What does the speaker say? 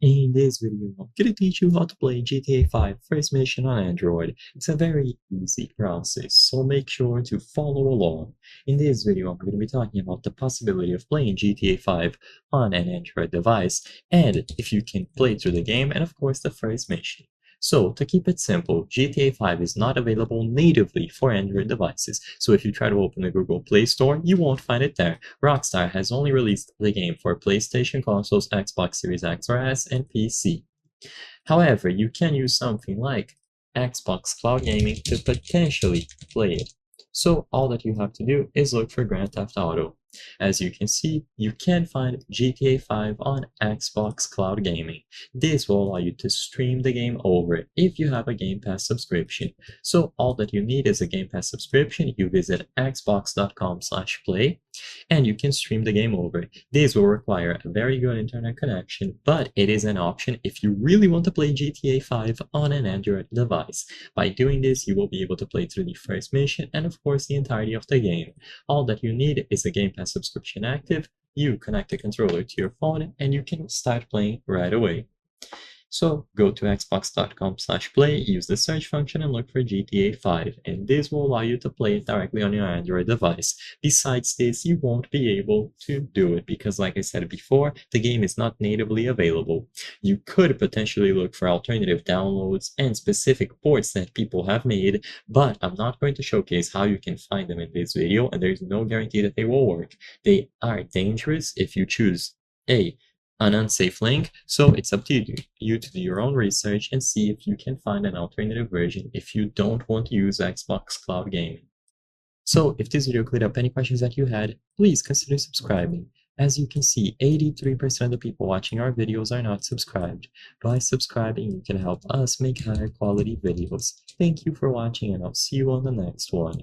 In this video, I'm going to teach you how to play GTA 5 First Mission on Android. It's a very easy process, so make sure to follow along. In this video, I'm going to be talking about the possibility of playing GTA 5 on an Android device, and if you can play through the game, and of course the first mission. So, to keep it simple, GTA 5 is not available natively for Android devices, so if you try to open the Google Play Store, you won't find it there. Rockstar has only released the game for PlayStation consoles, Xbox Series X or S, and PC. However, you can use something like Xbox Cloud Gaming to potentially play it. So all that you have to do is look for Grand Theft Auto. As you can see, you can find GTA 5 on Xbox Cloud Gaming. This will allow you to stream the game over if you have a Game Pass subscription. So all that you need is a Game Pass subscription. You visit xbox.com/play and you can stream the game over. This will require a very good internet connection, but it is an option if you really want to play GTA 5 on an Android device. By doing this, you will be able to play through the first mission and of course the entirety of the game. All that you need is a Game Pass subscription active, you connect the controller to your phone, and you can start playing right away. So go to xbox.com/play, use the search function and look for GTA 5, and this will allow you to play it directly on your Android device. Besides this, you won't be able to do it because, like I said before, the game is not natively available. You could potentially look for alternative downloads and specific ports that people have made, but I'm not going to showcase how you can find them in this video, and there's no guarantee that they will work. They are dangerous if you choose an unsafe link, so it's up to you to do your own research and see if you can find an alternative version if you don't want to use Xbox Cloud Gaming. So if this video cleared up any questions that you had, please consider subscribing. As you can see, 83% of the people watching our videos are not subscribed. By subscribing, you can help us make higher quality videos. Thank you for watching, and I'll see you on the next one.